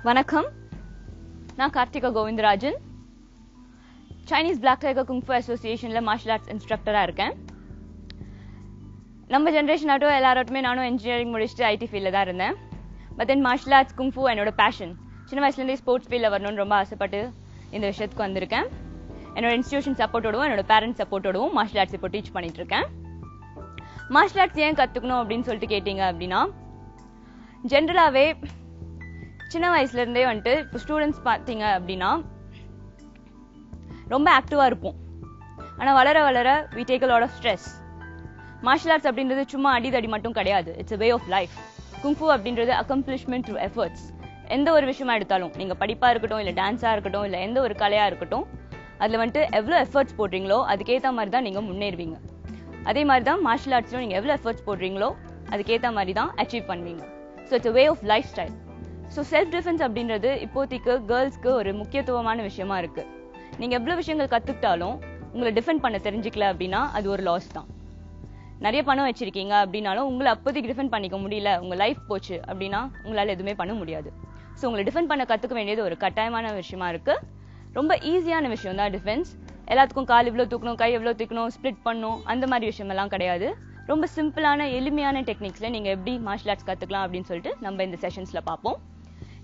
வணக்கம், நான் Karthika Govindarajan. Chinese black tiger kung fu அசோசியேஷன்ல மார்ஷல் ஆர்ட்ஸ் இன்ஸ்ட்ரக்டரா இருக்கேன். நம்ம ஜென்ரேஷன் ஆகட்டும் எல்லாராட்டுமே நானும் இன்ஜினியரிங் முடிச்சுட்டு ஐடி ஃபீல்ட்ல தான் இருந்தேன். But then martial arts kung fu என்னோட பேஷன். சின்ன வயசுலேருந்தே ஸ்போர்ட்ஸ் ஃபீல்ட்ல வரணும்னு ரொம்ப ஆசைப்பட்டு இந்த விஷயத்துக்கு வந்திருக்கேன். என்னோட இன்ஸ்டிடியூஷன் சப்போர்ட்டோடவும் என்னோட பேரண்ட்ஸ் சப்போர்ட்டோடவும் மார்ஷல் ஆர்ட்ஸ் இப்போ டீச் பண்ணிட்டு இருக்கேன். மார்ஷல் ஆர்ட்ஸ் ஏன் கத்துக்கணும் அப்படின்னு சொல்லிட்டு கேட்டீங்க அப்படின்னா, ஜென்ரலாவே சின்ன வயசுல இருந்தே வந்துட்டு இப்போ ஸ்டூடெண்ட்ஸ் பார்த்தீங்க அப்படின்னா ரொம்ப ஆக்டிவா இருப்போம். ஆனா வளர வளர we take a lot of stress. Martial arts அப்படின்றது சும்மா அடிதடி மட்டும் கிடையாது. It's a way of life. Kung fu அப்படின்றது accomplishment through efforts. எந்த ஒரு விஷயமா எடுத்தாலும், நீங்க படிப்பா இருக்கட்டும், இல்ல டான்ஸா இருக்கட்டும், இல்ல எந்த ஒரு கலையா இருக்கட்டும், அதுல வந்துட்டு எவ்வளவு எஃபர்ட்ஸ் போடுறீங்களோ அதுக்கேற்ற மாதிரி தான் நீங்க முன்னேறுவீங்க. அதே மாதிரி தான் மார்ஷல் ஆர்ட்ஸ்ல நீங்க எவ்வளவு எஃபர்ட்ஸ் போடுறீங்களோ அதுக்கேற்ற மாதிரி தான் அச்சீவ் பண்ணுவீங்க. So it's a way of lifestyle. So self defence அப்படின்றது இப்போதைக்கு கேர்ள்ஸ்க்கு ஒரு முக்கியத்துவமான விஷயமா இருக்கு. நீங்க எவ்வளவு விஷயங்கள் கத்துக்கிட்டாலும் உங்களை டிஃபெண்ட் பண்ண தெரிஞ்சுக்கல அப்படின்னா அது ஒரு லாஸ் தான். நிறைய பணம் வச்சிருக்கீங்க அப்படின்னாலும் உங்களை அப்போதைக்கு டிஃபெண்ட் பண்ணிக்க முடியல, உங்க லைஃப் போச்சு அப்படின்னா உங்களால எதுவுமே பண்ண முடியாது. ஸோ உங்களை டிஃபெண்ட் பண்ண கத்துக்க வேண்டியது ஒரு கட்டாயமான விஷயமா இருக்கு. ரொம்ப ஈஸியான விஷயம் தான் டிஃபென்ஸ். எல்லாத்துக்கும் கால் இவ்வளவு தூக்கணும், கை எவ்வளவு தூக்கணும், ஸ்பிளிட் பண்ணணும், அந்த மாதிரி விஷயம் எல்லாம் கிடையாது. ரொம்ப சிம்பிளான எளிமையான டெக்னிக்ஸ்ல நீங்க எப்படி மார்ஷல் ஆர்ட்ஸ் கத்துக்கலாம் அப்படின்னு சொல்லிட்டு நம்ம இந்த செஷன்ஸ்ல பார்ப்போம்.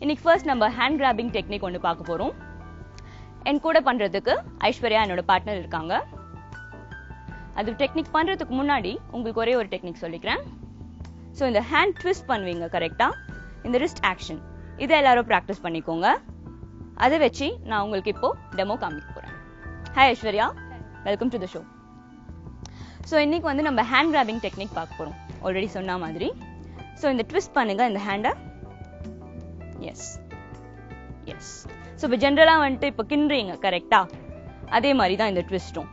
இன்னைக்கு ஃபர்ஸ்ட் நம்ம ஹேண்ட் கிராபிங் டெக்னிக் ஒன்று பார்க்க போறோம். என் கூட பண்றதுக்கு ஐஸ்வர்யா என்னோட பார்ட்னர் இருக்காங்க. அது டெக்னிக் பண்றதுக்கு முன்னாடி உங்களுக்கு ஒரே ஒரு டெக்னிக் சொல்லிக்கிறேன். ஸோ இந்த ஹேண்ட் ட்விஸ்ட் பண்ணுவீங்க கரெக்டா, இந்த ரிஸ்ட் ஆக்ஷன், இதை எல்லாரும் ப்ராக்டிஸ் பண்ணிக்கோங்க. அதை வச்சு நான் உங்களுக்கு இப்போ டெமோ காமிக்க போறேன். Hi Aishwarya, welcome to the show. So இன்னைக்கு வந்து நம்ம ஹேண்ட் கிராபிங் டெக்னிக் பார்க்க போறோம். ஆல்ரெடி சொன்ன மாதிரி. ஸோ இந்த ட்விஸ்ட் பண்ணுங்க இந்த ஹேண்டை. S S. ஸோ இப்போ ஜென்ரலாக வந்துட்டு இப்போ கிண்டுறீங்க கரெக்டா, அதே மாதிரி தான் இந்த ட்விஸ்ட்டும்.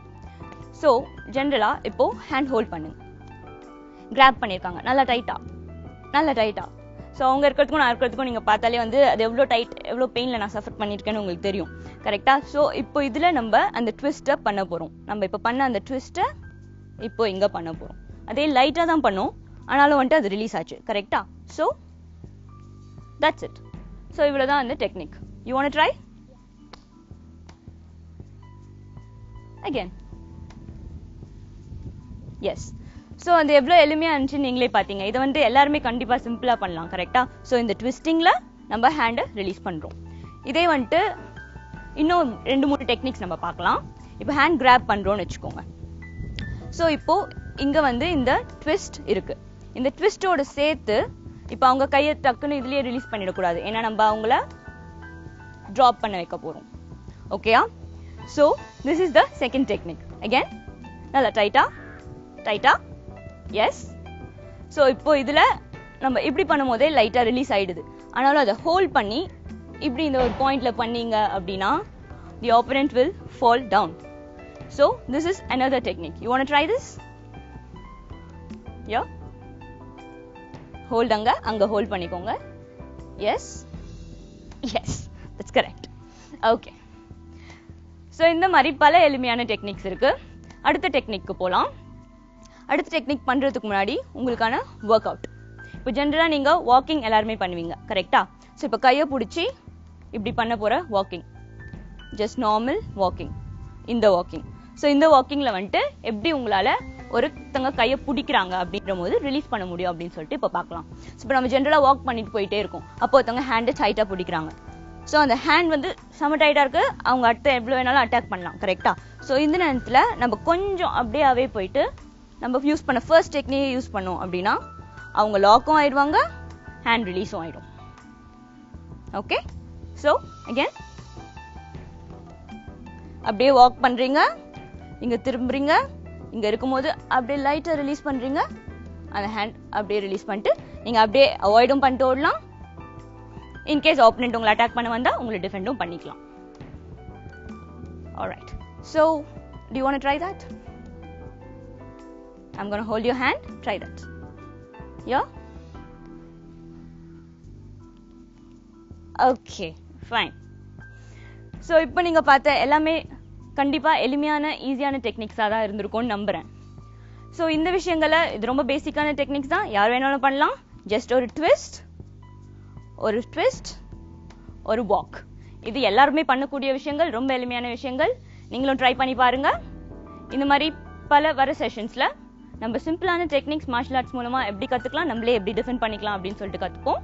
ஸோ ஜென்ரலாக இப்போ ஹேண்ட் ஹோல்ட் பண்ணுங்க. கிராப் பண்ணியிருக்காங்க நல்லா டைட்டா, நல்லா டைட்டா. ஸோ அவங்க இருக்கிறதுக்கும் நான் இருக்கிறதுக்கும் நீங்கள் பார்த்தாலே வந்து அது எவ்வளோ டைட், எவ்வளோ பெயினில் நான் சஃபர் பண்ணியிருக்கேன்னு உங்களுக்கு தெரியும் கரெக்டா. ஸோ இப்போ இதில் நம்ம அந்த ட்விஸ்ட்டை பண்ண போகிறோம். நம்ம இப்போ பண்ண அந்த ட்விஸ்ட்டை இப்போ இங்கே பண்ண போகிறோம். அதே லைட்டாக தான் பண்ணோம், ஆனாலும் வந்துட்டு அது ரிலீஸ் ஆச்சு கரெக்டா. So that's it. ஸோ இவ்வளோதான் அந்த technique. You want try again? Yes. So அது எவ்வளோ எளிமையாக இருந்துச்சு நீங்களே பார்த்தீங்க. இதை வந்து எல்லாருமே கண்டிப்பாக சிம்பிளாக பண்ணலாம் கரெக்டா. ஸோ இந்த ட்விஸ்டிங்கில் நம்ம ஹேண்டை ரிலீஸ் பண்ணுறோம். இதே வந்துட்டு இன்னும் 2-3 டெக்னிக்ஸ் நம்ம பார்க்கலாம். இப்போ ஹேண்ட் கிராப் பண்ணுறோன்னு வச்சுக்கோங்க. ஸோ இப்போ இங்கே வந்து இந்த ட்விஸ்ட் இருக்கு. இந்த ட்விஸ்டோட சேர்த்து இப்போ அவங்க கையை டக்குன்னு இதுலயே ரிலீஸ் பண்ணிடக்கூடாது, ஏன்னா நம்ம அவங்கள ட்ராப் பண்ண வைக்க போறோம். ஓகேயா? So this is the second technique. Again நல்லா டைட்டா டைட்டா. எஸ். ஸோ இப்போ இதுல நம்ம இப்படி பண்ணும் போதே லைட்டா ரிலீஸ் ஆயிடுது, ஆனாலும் அதை ஹோல்ட் பண்ணி இப்படி இந்த ஒரு பாயிண்ட்ல பண்ணீங்க அப்படின்னா the opponent will fall down. So this is another technique. You want to try this? Yeah? Hold அங்க ஹோல்ட் பண்ணிக்கோங்க. Yes yes, that's correct. Okay. So இந்த மாதிரி பல எளிமையான டெக்னிக்ஸ் இருக்கு. அடுத்த டெக்னிக்கு போகலாம். அடுத்த டெக்னிக் பண்றதுக்கு முன்னாடி உங்களுக்கான ஒர்க் அவுட். இப்போ ஜென்ரலா நீங்க வாக்கிங் எல்லாருமே பண்ணுவீங்க கரெக்டா. ஸோ இப்போ கையை பிடிச்சி இப்படி பண்ண போற வாக்கிங், ஜஸ்ட் நார்மல் வாக்கிங். இந்த வாக்கிங், ஸோ இந்த வாக்கிங்ல வந்துட்டு எப்படி உங்களால ஒருத்தங்க கையை பிடிக்கிறாங்க அப்படின்ற போது ரிலீஸ் பண்ண முடியும் அப்படின்னு சொல்லிட்டு இப்போ பார்க்கலாம். ஸோ இப்போ நம்ம ஜென்ரலா வாக் பண்ணிட்டு போயிட்டே இருக்கோம், அப்போ ஒருத்தவங்க ஹேண்டை டைட்டா பிடிக்கிறாங்க. ஸோ அந்த ஹேண்ட் வந்து செம டைட்டா இருக்கு, அவங்க அடுத்த எவ்வளவு வேணாலும் அட்டாக் பண்ணலாம் கரெக்டா. ஸோ இந்த நேரத்துல நம்ம கொஞ்சம் அப்படியே போயிட்டு நம்ம யூஸ் பண்ண ஃபர்ஸ்ட் டெக்னிக் யூஸ் பண்ணோம் அப்படின்னா அவங்க லாக்கும் ஆயிடுவாங்க, ஹேண்ட் ரிலீஸும் ஆயிடும். ஓகே. ஸோ அகேன் அப்படியே வாக் பண்றீங்க, இங்க திரும்புறீங்க, இங்க இருக்கும்போது அப்படியே லைட்டா ரிலீஸ் பண்றீங்க, அந்த ஹேண்ட் அப்படியே ரிலீஸ் பண்ணிட்டு நீங்க அப்படியே அவாய்டும் பண்ணிட்டு ஓடலாம். இன்கேஸ் ஆப்போனன்ட் உங்களை அட்டாக் பண்ண வந்தா உங்களை டிஃபெண்டும் பண்ணிக்கலாம். Alright. So do you want to try that? I'm going to hold your hand. Try that. Yeah? Okay, fine. So இப்போ நீங்க பார்த்த எல்லாமே கண்டிப்பா எளிமையான ஈஸியான டெக்னிக்ஸா தான் இருந்திருக்கும்னு நம்புறேன். ஸோ இந்த விஷயங்களை இது ரொம்ப பேசிக்கான டெக்னிக்ஸ் தான், யார் வேணாலும் பண்ணலாம். ஜஸ்ட் ஒரு ட்விஸ்ட், ஒரு வாக். இது எல்லாருமே பண்ணக்கூடிய விஷயங்கள், ரொம்ப எளிமையான விஷயங்கள். நீங்களும் ட்ரை பண்ணி பாருங்க. இந்த மாதிரி பல வர செஷன்ஸ்ல நம்ம சிம்பிளான டெக்னிக்ஸ் மார்ஷல் ஆர்ட்ஸ் மூலமா எப்படி கத்துக்கலாம், நம்மளே எப்படி டிஃபெண்ட் பண்ணிக்கலாம் அப்படின்னு சொல்லிட்டு கத்துப்போம்.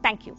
தேங்க்யூ.